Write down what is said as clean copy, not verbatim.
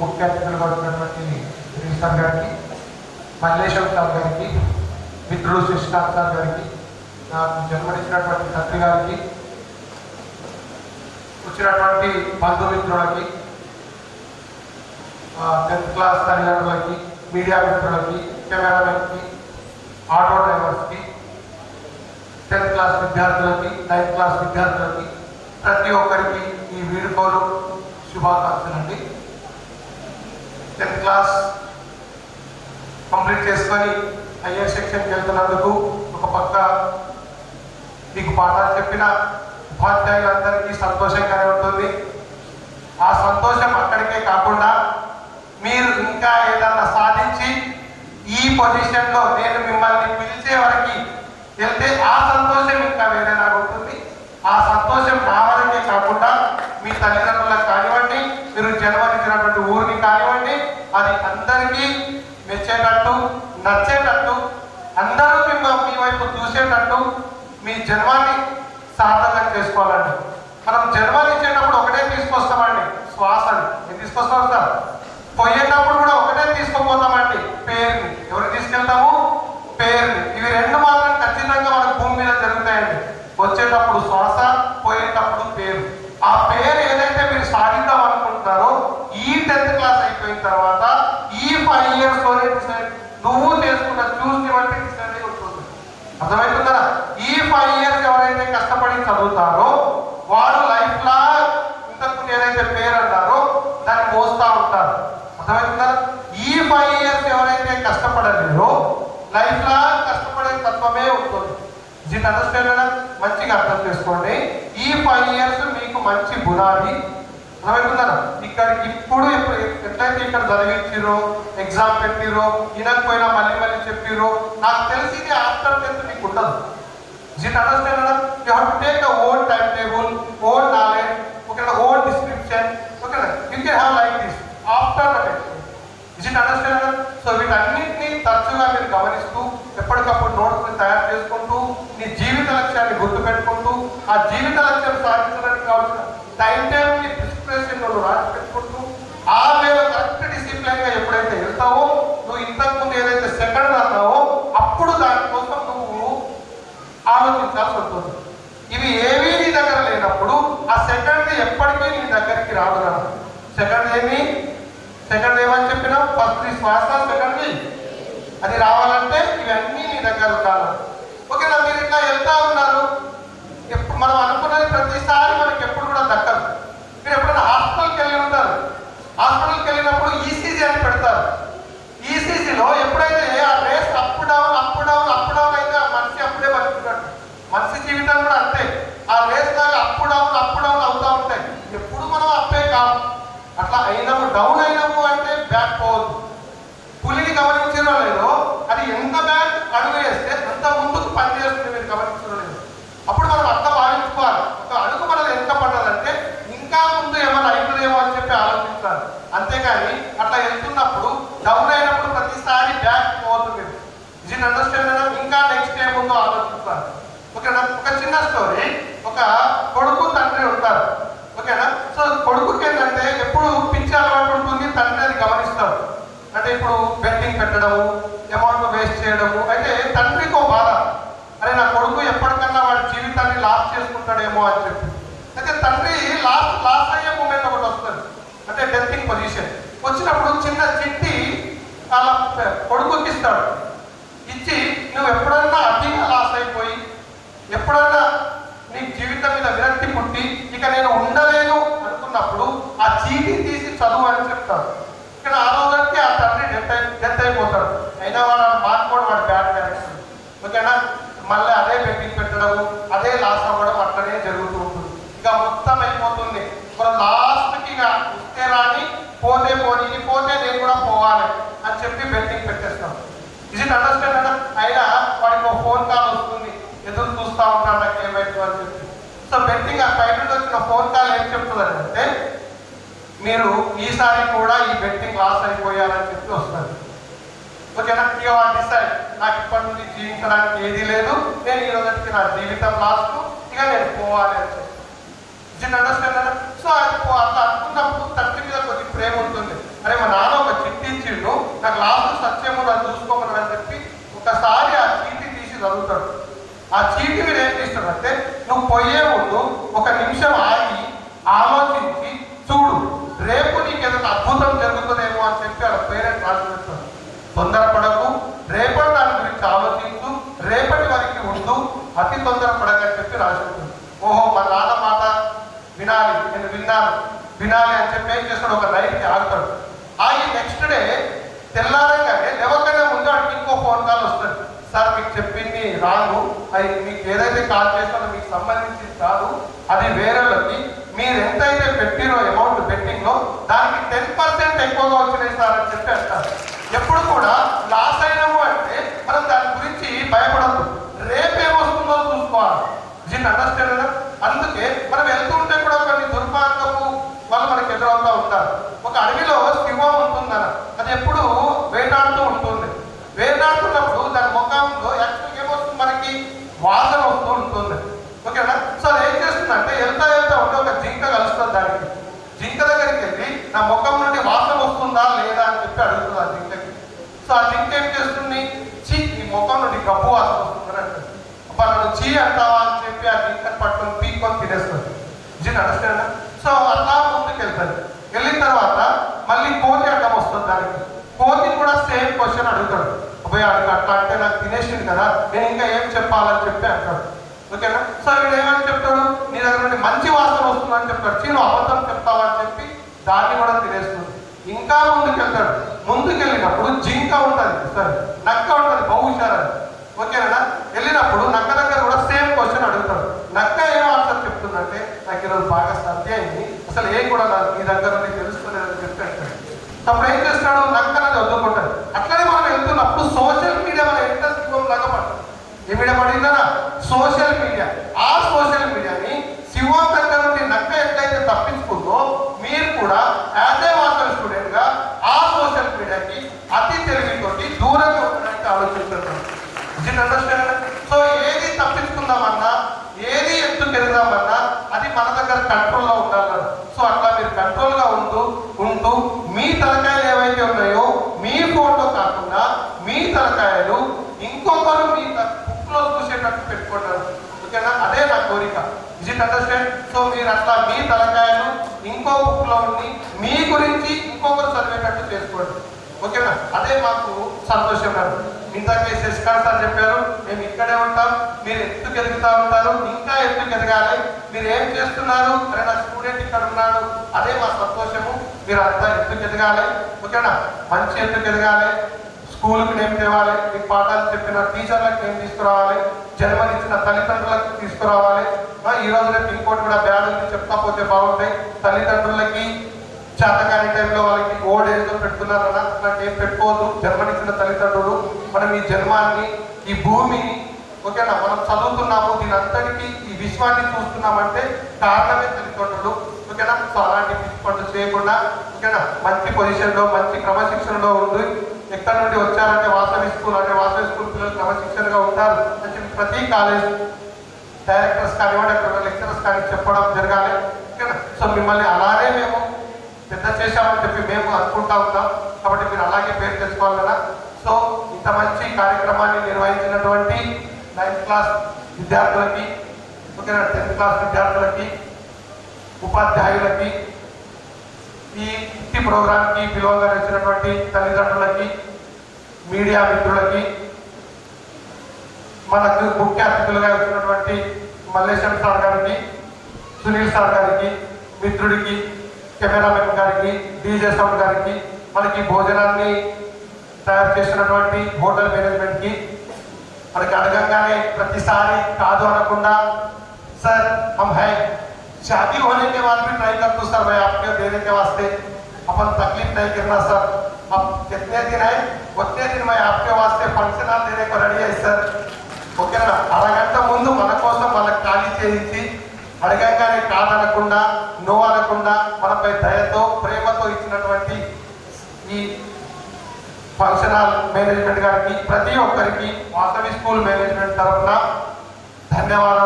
ముఖ్య అతిథులుగా ఉన్నటువంటి శ్రీసార్ గారికి, మల్లేశం సార్ గారికి, మిత్రుడు శ్రీకాంత్ సార్ గారికి, నాకు జన్మనిచ్చినటువంటి తండ్రి గారికి, వచ్చినటువంటి బంధుమిత్రులకి, 10th క్లాస్ తల్లిదండ్రులకి, మీడియా మిత్రులకి, కెమెరామెన్కి, ఆటో డ్రైవర్స్కి, 10th క్లాస్ విద్యార్థులకి, 9th క్లాస్ విద్యార్థులకి, ప్రతి ఒక్కరికి ఈ వీడుకోలు శుభాకాంక్షలండి. 10th క్లాస్ కంప్లీట్ చేసుకొని హయ్యర్ సెక్షన్కి వెళ్తున్నందుకు ఒక పక్క మీకు పాఠాలు చెప్పిన ఉపాధ్యాయులందరికీ సంతోషంగానే ఉంటుంది. ఆ సంతోషం అక్కడికే కాకుండా మీరు ఇంకా ఏదన్నా సాధించి ఈ పొజిషన్లో నేను మిమ్మల్ని పిలిచే వరకు వెళ్తే ఆ సంతోషం ఇంకా వేరేలా ఉంటుంది. ఆ సంతోషం నా వరకే కాకుండా మీ తల్లిదండ్రులకు కానివ్వండి, మీరు జన్మనిచ్చినటువంటి ఊరికి కానివ్వండి, అది అందరికీ మెచ్చేటట్టు, నచ్చేటట్టు, అందరూ మీ వైపు చూసేటట్టు మీ జన్మాన్ని సార్థకం చేసుకోవాలండి. మనం జన్మనిచ్చేటప్పుడు ఒకటే తీసుకొస్తామండి, శ్వాసని. ఏం తీసుకొస్తాం సార్? పోయేటప్పుడు కూడా ఒకటే తీసుకుపోతామండి, పేరుని. ఎవరు తీసుకెళ్తాము? పేరుని. ఇవి రెండు మాత్రం ఖచ్చితంగా మనకు భూమి మీద జరుగుతాయండి. వచ్చేటప్పుడు శ్వాస, పోయేటప్పుడు పేరు. ఆ పేరు ఏదైతే మీరు సాధిద్దాం అనుకుంటున్నారో ఈ 10th క్లాస్ అయిపోయిన తర్వాత ఈ 5 years నువ్వు చేసుకున్న చూసి బట్టి డిసైడ్ అయి ఉంటుంది. అర్థమవుతుందా? ఈ 5 years ఎవరైతే కష్టపడి చదువుతారో వాడు లైఫ్ లా ఇంతకు ఏదైతే పేరు అన్నారో దాన్ని మోస్తా ఉంటారు. అర్థమవుతుందా? ఈ 5 years ఎవరైతే కష్టపడలేరో లైఫ్ లా కష్టపడే తత్వమే ఉంటుంది. దీన్ని అండర్స్టాండ్ మంచిగా అర్థం చేసుకోండి. ఈ 5 years మీకు మంచి బునాది. అర్థమవుతుందా? ఇక్కడికి ఇప్పుడు ఎట్లయితే ఇక్కడ చదివించిరో, ఎగ్జామ్ పెట్టిరో, వినకపోయినా మళ్ళీ మళ్ళీ చెప్పిరో, నాకు తెలిసి ఇది ఆఫ్టర్ 10th మీకు ఉండదు. దీన్ని understand. You have to take the own time table, own knowledge, ఓకేనా, ఓన్ డిస్క్రిప్షన్, ఓకేనా. You can have like this after the 10th. దీన్ని అండర్స్టాండ్. సో వీటన్నింటినీ తరచుగా మీరు గమనిస్తూ ఎప్పటికప్పుడు నోట్స్ని తయారు చేసుకుంటూ నీ జీవిత లక్ష్యాన్ని గుర్తుపెట్టుకుంటూ ఆ జీవిత లక్ష్యం సాధించడానికి కావాల్సిన టైం టేబుల్ని ప్రిస్క్రిప్షన్లో రాసి పెట్టుకుంటూ ఆ వేళ కరెక్ట్ డిసిప్లైన్గా ఎప్పుడైతే వెళ్తావో, నువ్వు ఇంతకుముందు ఏదైతే సెకండ్ అన్నావో అప్పుడు దానికోసం నువ్వు ఆలోచించాల్సి ఉంటుంది. ఇవి ఏమీ నీ దగ్గర లేనప్పుడు ఆ సెకండ్ ఎప్పటికీ నీ దగ్గరికి రాదు. సెకండ్ ఏమని చెప్పినా ఫస్ట్ శ్వాస, సెకండ్ అది రావాలంటే ఇవన్నీ నీ దగ్గర ఉండాలి. ఓకేనా. మీరు ఇట్లా వెళ్తా ఉన్నారు, ఎప్పుడు మనం అనుకున్నది ప్రతిసారి మనకి ఎప్పుడు కూడా దక్కదు. మీరు ఎప్పుడైనా హాస్పిటల్కి వెళ్ళి ఉంటారు. హాస్పిటల్కి వెళ్ళినప్పుడు ఈసీజీ అని పెడతారు. ఈసీజీలో ఎప్పుడైతే ఆ రేస్ అప్ డౌన్ అయితే ఆ మనిషి అప్పుడే బతుకుతాడు. మనిషి జీవితం కూడా అంతే. ఆ రేస్ లాగా అప్ డౌన్ అవుతూ ఉంటాయి. ఎప్పుడు మనం అప్పే కాదు. అట్లా అయినాము, డౌన్ అయినాము అంటే బ్యాక్ పోవద్దు. పులిని గమనించడం లేదో అది ఎంత బ్యాక్ అడుగు వేస్తే అంత ముందుకు పనిచేస్తుంది. మీరు గమనించడం లేదు. అప్పుడు మనం అట్లా భావించుకోవాలి. ఒక అడుగు మనది ఎంత పడ్డదంటే ఇంకా ముందు ఏమైనా అవుతుందేమో అని చెప్పి ఆలోచించాలి. అంతేగాని అట్లా వెళ్తున్నప్పుడు డౌన్ అయినప్పుడు ప్రతిసారి బ్యాక్ పోతుంది. దీన్ని అండర్స్టాండ్. ఇంకా నెక్స్ట్ ఏముందో ఆలోచించాలి. ఓకేనా. ఒక చిన్న స్టోరీ. ఒక కొడుకు తండ్రి ఉంటారు. ఓకేనా. సో కొడుకుకి ఏంటంటే ఎప్పుడు పిచ్చి అలవాటు ఉంటుంది. తండ్రి అది గమనిస్తాడు. అంటే ఇప్పుడు బెట్టింగ్ పెట్టడము, అమౌంట్ వేస్ట్ చేయడము. అయితే తండ్రికి ఒక బాధ, అరే నా కొడుకు ఎప్పటికన్నా వాడి జీవితాన్ని లాస్ చేసుకుంటాడేమో అని చెప్పి. అయితే తండ్రి లాస్ అయ్యే మూమెంట్ ఒకటి వస్తుంది, అంటే డెత్తింగ్ పొజిషన్ వచ్చినప్పుడు చిన్న చిట్టి అలా కొడుకుకి ఇస్తాడు. ఇచ్చి నువ్వు ఎప్పుడన్నా అతిగా లాస్ అయిపోయి, ఎప్పుడన్నా నీ జీవితం మీద విరక్తి పుట్టి ఇక నేను ఉండలేను అనుకున్నప్పుడు ఆ చీటీ తీసి చదువు అని చెప్తాడు. ఇక్కడ ఆ రోజుకి ఆ తండ్రి డెత్ అయిపోతాడు. అయినా వాడు మార్చుకోవడం వాడు బ్యాడ్ డైరెక్షన్. ఓకేనా. మళ్ళీ అదే బెట్టింగ్ పెట్టడము, అదే లాస్ అవ్వడం అట్లనే జరుగుతూ ఉంటుంది. ఇక మొత్తం అయిపోతుంది. మనం లాస్ట్కి ఇక వస్తే రాని, పోతే పోనీ, పోతే నేను కూడా పోవాలి అని చెప్పి బెట్టింగ్ పెట్టేస్తాం. ఇది అండర్స్టాండ్. అయినా వాడికి ఒక ఫోన్ కాల్ వస్తుంది, ఎదురు చూస్తూ ఉంటాను నాకు ఏమైంది అని చెప్పి. సో బెట్టింగ్ ఆ బయట నుంచి వచ్చిన ఫోన్ కాల్ ఏం చెప్తుందని అంటే మీరు ఈసారి కూడా ఈ బెట్టింగ్ లాస్ అయిపోయారని చెప్పి వస్తుంది. ఓకేనా. ఇక వాడు డిసైడ్, నాకు ఇప్పటి నుంచి జీవించడానికి ఏదీ లేదు, నేను ఈ రోజుకి నా జీవితం లాస్ట్, ఇక నేను పోవాలి అని చెప్పి. చిన్న అండర్స్టాండ్. సో అట్లా అనుకున్నప్పుడు తండ్రి మీద కొద్ది ప్రేమ ఉంటుంది. అరే మా నాన్న ఒక చిట్టి ఇచ్చిండు, నాకు లాస్ట్ సత్యము నన్ను చూసుకోమని అని చెప్పి ఒకసారి ఆ చీటి తీసి చదువుతాడు. ఆ చీటి మీద ఏం చేస్తాడంటే, నువ్వు పోయే ముందు ఒక నిమిషం ఆగి ఆలోచించి చూడు, రేపు నీకు ఏదైనా అద్భుతం జరుగుతుందేమో అని చెప్పి వాళ్ళ పేరెంట్ రాసి పెడతాడు. తొందరపడకు, రేపటి దాని గురించి ఆలోచించు, రేపటి వరకు ఉండు, అతి తొందరపడకని చెప్పి రాసి ఉంటుంది. ఓహో మా నాన్న మాట వినాలి, నేను వినాలి అని చెప్పి ఏం చేస్తాడు, ఒక నైట్కి ఆగుతాడు. ఆగి నెక్స్ట్ డే తెల్లారంగానే ఎవరికైనా ముందు వాడికి ఇంకో ఫోన్ కాల్ వస్తుంది. సార్ మీకు చెప్పింది రాదు, అది మీకు ఏదైతే కాల్ చేస్తారో మీకు సంబంధించింది కాదు, అది వేరేలకి మీరు ఎంతైతే పెట్టిరో అమౌంట్ బెట్టింగ్లో దానికి 10% ఎక్కువగా వచ్చినాయి సార్ అని చెప్పి అంటారు. ఎప్పుడు కూడా లాస్ అయినాము అంటే మనం దాని గురించి భయపడద్దు, రేపేమొస్తుందో చూసుకోవాలి. దీన్ని అండర్స్టాండ్. అందుకే మనం వెళ్తూ ఉంటే కూడా కొన్ని దుర్మార్గపు వాళ్ళు మనకి ఎదురవుతూ ఉంటారు. ఒక అడవిలో సింహం ఉంటుందన్న, అది ఎప్పుడు వేటాడుతూ ఉంటుంది. వేటాడుతున్నప్పుడు దాని ముఖంలో యాక్చువల్గా ఏమొస్తుంది, మనకి వాసన వస్తూ ఉంటుంది. ఓకేనా. సో అది ఏం చేస్తుందంటే వెళ్తా ఉంటే ఒక జింక కలుస్తుంది దానికి. జింక దగ్గరికి వెళ్ళి నా ముఖం నుండి వాసన వస్తుందా లేదా అని చెప్పి అడుగుతుంది ఆ జింకకి. సో ఆ జింక ఏం చేస్తుంది, చీ ఈ ముఖం నుండి గబ్బు వాసన వస్తుంది అంటుంది. అప్పుడు నన్ను చీ అంటావా అని చెప్పి ఆ జింకని పట్టుకొని పీక్కొని తినేస్తుంది. జిన్ అండర్స్టాండ్. సో అట్లా ముందుకు వెళ్తుంది. వెళ్ళిన తర్వాత మళ్ళీ కోతి అడ్డం వస్తుంది దానికి. కోతి కూడా సేమ్ క్వశ్చన్ అడుగుతాడు, అబ్బాయి అడుగు అట్లా అంటే నాకు తినేసింది కదా, నేను ఇంకా ఏం చెప్పాలని చెప్పి అంటాడు. ఓకేనా. సో వీడు ఏమని చెప్తాడు, నీ దగ్గర నుండి మంచి వాసన వస్తుందని చెప్తాడు. చీను అబద్ధం చెప్తావని చెప్పి దాన్ని కూడా తినేస్తుంది. ఇంకా ముందుకెళ్తాడు. ముందుకెళ్ళినప్పుడు జింక ఉంటుంది, సరే నక్క ఉంటుంది, బహుశారని. ఓకేనా. వెళ్ళినప్పుడు నక్క దగ్గర కూడా సేమ్ క్వశ్చన్ అడుగుతాడు. నక్క ఏం ఆన్సర్ చెప్తుందంటే, నాకు ఈరోజు బాగా సర్ది అయింది, అసలు ఏం కూడా నాకు మీ దగ్గర నుండి తెలుసుకోలేదని చెప్పి అంటాడు. అప్పుడు ఏం చేస్తాడు, నక్క అనేది వదులుకుంటాడు. అట్లనే మనం వెళ్తున్నప్పుడు సోషల్ మీడియా మన ఇంట్రెస్ట్ లాగా పడుతుంది. ఏ మీడియా పడిందా, సోషల్ మీడియా. ఆ సోషల్ మీడియాని సింహం దగ్గర నుండి నక్క ఎట్లయితే తప్పించుకుందో, మీరు కూడా యాజ్ ఏ మాస్టర్ స్టూడెంట్ గా ఆ సోషల్ మీడియాకి అతి తెలివితోటి దూరంగా ఉండడానికి ఆలోచిస్తున్నాం. అండర్స్టాండ్. సో ఏది తప్పించుకుందామన్నా, ఏది ఎత్తుకెళ్దామన్నా అది మన దగ్గర కంట్రోల్లో ఉండాలన్నారు. సో అట్లా మీరు కంట్రోల్గా ఉంటూ మీ తలకాయలు ఏవైతే ఉన్నాయో మీ ఫోన్లో కాకుండా మీ తలకాయలు ఇంకొకరు మీ బుక్లో చూసేటట్టు పెట్టుకుంటారు. ఓకేనా. అదే నా కోరిక. Is it understand. సో మీరు అట్లా మీ తలకాయలు ఇంకో బుక్లో ఉండి మీ గురించి ఇంకొకరు చదివేటట్టు చేసుకోండి. ఓకేనా. అదే మాకు సంతోషం. ఇంతకే శశికాంత్ సార్ చెప్పారు, మేము ఇక్కడే ఉంటాం, మీరు ఎత్తుకు ఎదుగుతూ ఉంటారు, ఇంకా ఎత్తుకు ఎదగాలి. మీరు ఏం చేస్తున్నారు, అరే నా స్టూడెంట్ ఇక్కడ ఉన్నాడు, అదే మా సంతోషము. మీరు అంతా ఎత్తుకు ఎదగాలి. ఓకేనా. మంచి ఎత్తుకు ఎదగాలి. స్కూల్కి నేమ్ తేవాలి, మీకు పాఠాలు చెప్పిన టీచర్లకు నేమ్ తీసుకురావాలి, జన్మనిచ్చిన తల్లిదండ్రులకు తీసుకురావాలి. ఈ రోజు రేపు ఇంకోటి కూడా బ్యాడ్ ఉంది, చెప్తా పోతే బాగుంటాయి. తల్లిదండ్రులకి చేతకాని టైంలో వాళ్ళకి ఓల్డ్ ఏజ్లో పెడుతున్నారన్న, అట్లాంటి ఏం పెట్టుకోవద్దు. జన్మనిచ్చిన తల్లిదండ్రులు, మనం ఈ జన్మాన్ని, ఈ భూమిని, ఓకేనా, మనం చదువుతున్నాము, దీని అంతటికీ ఈ విశ్వాన్ని చూస్తున్నామంటే కారణమే తల్లిదండ్రులు. ఓకేనా. సో అలాంటి పిచ్చి పనులు చేయకుండా, ఓకేనా, మంచి పొజిషన్లో మంచి క్రమశిక్షణలో ఉంది. ఎక్కడి నుండి వచ్చారంటే వాసవి స్కూల్, అంటే వాసవి స్కూల్ పిల్లలు క్రమశిక్షణగా ఉంటారు అని చెప్పి ప్రతి కాలేజ్ డైరెక్టర్స్ కానివ్వండి, అక్కడ లెక్చరర్స్ కానీ చెప్పడం జరగాలి. ఓకేనా. సో మిమ్మల్ని అలానే మేము పెద్ద చేశామని చెప్పి మేము అనుకుంటా ఉంటాం. కాబట్టి మీరు అలాగే పేరు తెచ్చుకోవాలి కదా. సో ఇంత మంచి కార్యక్రమాన్ని నిర్వహించినటువంటి 9th క్లాస్ విద్యార్థులకి, ఓకేనా, 10th క్లాస్ విద్యార్థులకి, ఉపాధ్యాయులకి, ఈ ప్రోగ్రాంకి పిలువగా వచ్చినటువంటి తల్లిదండ్రులకి, మీడియా మిత్రులకి, మనకు ముఖ్య అతిథులుగా వచ్చినటువంటి మల్లేశం సార్ గారికి, సునీల్ సార్ గారికి, మిత్రుడికి, కెమెరామెన్ గారికి, డీజే సౌండ్ గారికి, మనకి భోజనాన్ని తయారు చేసినటువంటి హోటల్ మేనేజ్మెంట్కి, మనకి అడగంగానే ప్రతిసారి కాదు అనకుండా सर हम है शादी होने के बाद भी ट्राई करते सर मैं आपके देने के वास्ते अपन तकलीफ नहीं करना सर अब कितने दिन है उतने दिन मैं आपके वास्ते फंक्शन हाल देने को रेडी है सर ఓకేనా అరగంట ముందు మన కోసం వాళ్ళకి ఖాళీ చేయించి అడగంగానే కాదనకుండా నో అనకుండా మనపై దయతో ప్రేమతో ఇచ్చినటువంటి ఈ ఫంక్షన్ హాల్ మేనేజ్మెంట్ గారికి ప్రతి ఒక్కరికి వాసవి స్కూల్ మేనేజ్మెంట్ తరఫున ధన్యవాదాలు.